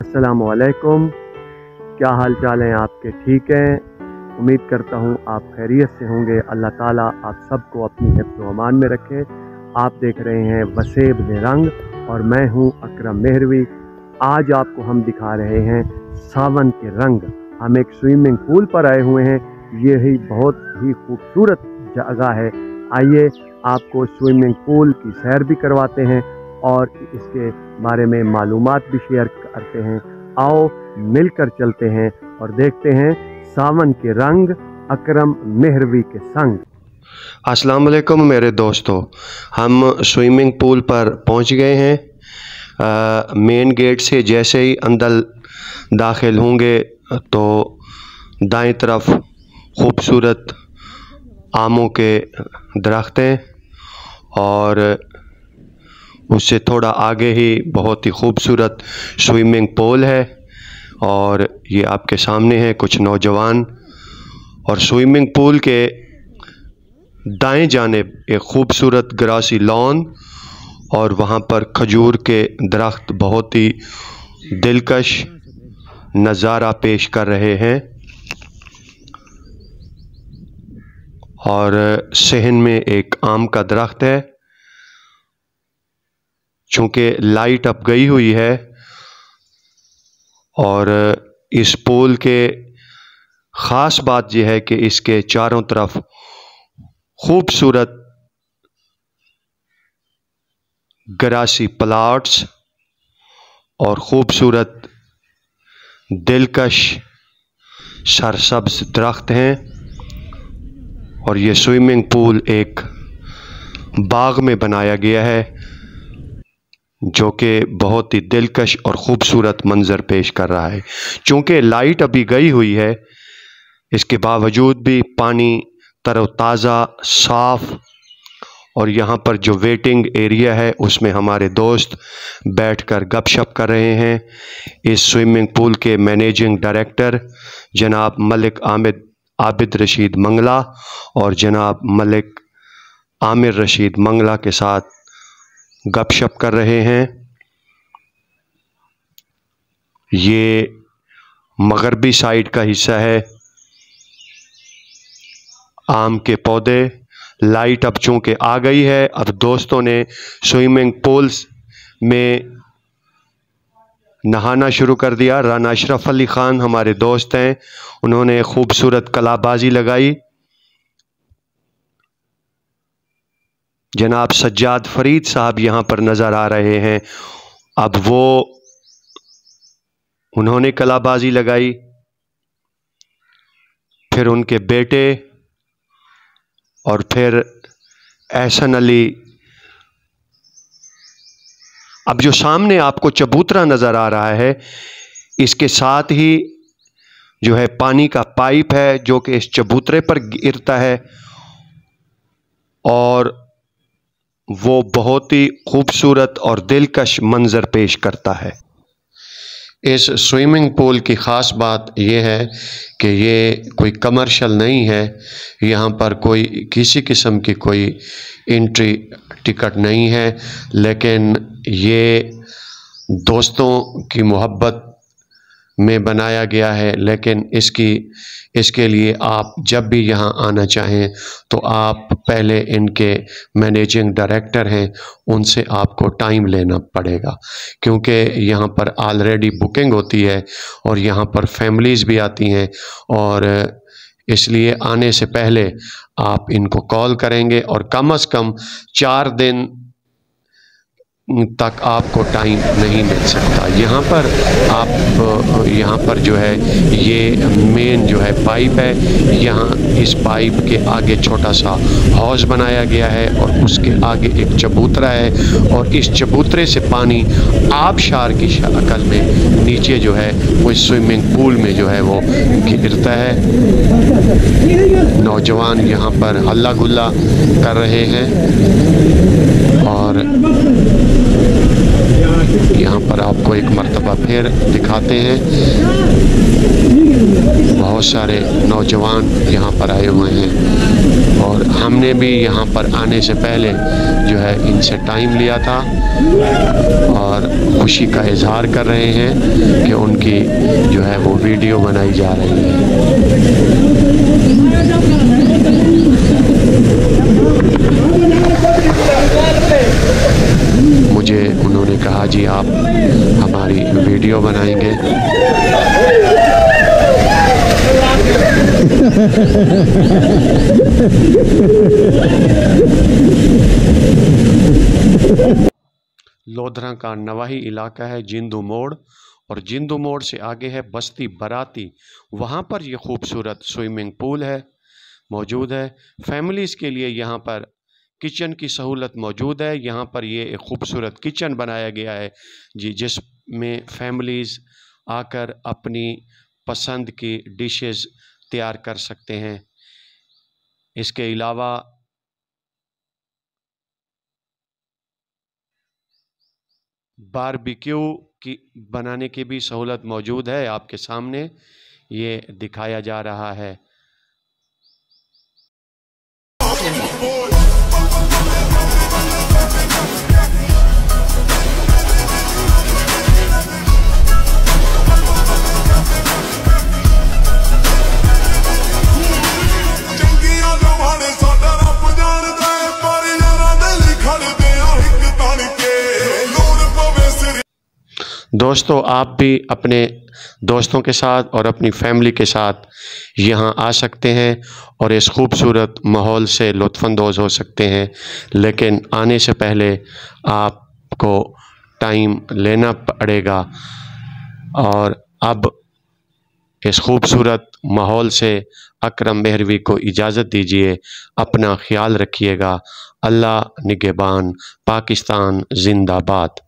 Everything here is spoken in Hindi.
अस्सलामुअलैकुम, क्या हाल चाल हैं आपके? ठीक हैं, उम्मीद करता हूँ आप खैरियत से होंगे। अल्लाह ताला आप सबको अपनी हिफ्ज़ व अमान में रखे। आप देख रहे हैं वसेब रंग और मैं हूँ अकरम मेहरवी। आज आपको हम दिखा रहे हैं सावन के रंग। हम एक स्विमिंग पूल पर आए हुए हैं। यही बहुत ही खूबसूरत जगह है। आइए आपको स्विमिंग पूल की सैर भी करवाते हैं और इसके बारे में मालूमात भी शेयर करते हैं। आओ मिलकर चलते हैं और देखते हैं सावन के रंग अकरम मेहरवी के संग। अस्सलाम वालेकुम मेरे दोस्तों, हम स्विमिंग पूल पर पहुंच गए हैं। मेन गेट से जैसे ही अंदर दाखिल होंगे तो दाएं तरफ खूबसूरत आमों के दरख्त हैं और उससे थोड़ा आगे ही बहुत ही खूबसूरत स्विमिंग पूल है। और ये आपके सामने है कुछ नौजवान। और स्विमिंग पूल के दाएं जानिब एक खूबसूरत ग्रासी लॉन और वहाँ पर खजूर के दरख्त बहुत ही दिलकश नज़ारा पेश कर रहे हैं। और सहन में एक आम का दरख्त है। चूँकि लाइट अब गई हुई है और इस पुल के ख़ास बात यह है कि इसके चारों तरफ खूबसूरत ग्रासी प्लाट्स और खूबसूरत दिलकश सरसब्ज दरख्त हैं। और ये स्विमिंग पूल एक बाग में बनाया गया है जो कि बहुत ही दिलकश और ख़ूबसूरत मंज़र पेश कर रहा है। चूँकि लाइट अभी गई हुई है, इसके बावजूद भी पानी तरोताज़ा साफ़। और यहाँ पर जो वेटिंग एरिया है उसमें हमारे दोस्त बैठकर गपशप कर रहे हैं। इस स्विमिंग पूल के मैनेजिंग डायरेक्टर जनाब मलिक आबिद रशीद मंगला और जनाब मलिक आमिर रशीद मंगला के साथ गपशप कर रहे हैं। ये मगरबी साइड का हिस्सा है। आम के पौधे, लाइट अब चूँकि आ गई है, अब दोस्तों ने स्विमिंग पूल्स में नहाना शुरू कर दिया। राना अशरफ अली ख़ान हमारे दोस्त हैं, उन्होंने खूबसूरत कलाबाजी लगाई। जनाब सज्जाद फरीद साहब यहाँ पर नज़र आ रहे हैं। अब उन्होंने कलाबाजी लगाई। फिर उनके बेटे और फिर एहसन अली। अब जो सामने आपको चबूतरा नज़र आ रहा है, इसके साथ ही जो है पानी का पाइप है जो कि इस चबूतरे पर गिरता है और वो बहुत ही खूबसूरत और दिलकश मंज़र पेश करता है। इस स्विमिंग पूल की ख़ास बात यह है कि ये कोई कमर्शियल नहीं है। यहाँ पर कोई किसी किस्म की कोई एंट्री टिकट नहीं है, लेकिन ये दोस्तों की मोहब्बत में बनाया गया है। लेकिन इसके लिए आप जब भी यहाँ आना चाहें तो आप पहले इनके मैनेजिंग डायरेक्टर हैं, उनसे आपको टाइम लेना पड़ेगा, क्योंकि यहाँ पर ऑलरेडी बुकिंग होती है और यहाँ पर फैमिलीज़ भी आती हैं। और इसलिए आने से पहले आप इनको कॉल करेंगे और कम से कम 4 दिन तक आपको टाइम नहीं मिल सकता। यहाँ पर जो है ये मेन जो है पाइप है। यहाँ इस पाइप के आगे छोटा सा हौज़ बनाया गया है और उसके आगे एक चबूतरा है और इस चबूतरे से पानी आबशार की शक्ल में नीचे जो है वो स्विमिंग पूल में जो है वो गिरता है। नौजवान यहाँ पर हल्ला गुल्ला कर रहे हैं और यहाँ पर आपको एक मर्तबा फिर दिखाते हैं। बहुत सारे नौजवान यहाँ पर आए हुए हैं और हमने भी यहाँ पर आने से पहले जो है इनसे टाइम लिया था और खुशी का इजहार कर रहे हैं कि उनकी जो है वो वीडियो बनाई जा रही है। मुझे उन्होंने कहा जी आप हमारी वीडियो बनाएंगे। लोधरा का नवाही इलाका है जिंदू मोड़ और जिंदू मोड़ से आगे है बस्ती बराती। वहाँ पर ये खूबसूरत स्विमिंग पूल है मौजूद है। फैमिलीज़ के लिए यहाँ पर किचन की सहूलत मौजूद है। यहाँ पर ये एक खूबसूरत किचन बनाया गया है जी, जिसमें फैमिलीज़ आकर अपनी पसंद की डिशेस तैयार कर सकते हैं। इसके अलावा बारबेक्यू की बनाने की भी सहूलत मौजूद है। आपके सामने ये दिखाया जा रहा है। दोस्तों आप भी अपने दोस्तों के साथ और अपनी फैमिली के साथ यहाँ आ सकते हैं और इस खूबसूरत माहौल से लुत्फ़अंदोज़ हो सकते हैं, लेकिन आने से पहले आपको टाइम लेना पड़ेगा। और अब इस खूबसूरत माहौल से अकरम मेहरवी को इजाज़त दीजिए। अपना ख्याल रखिएगा। अल्लाह निगहबान। पाकिस्तान जिंदाबाद।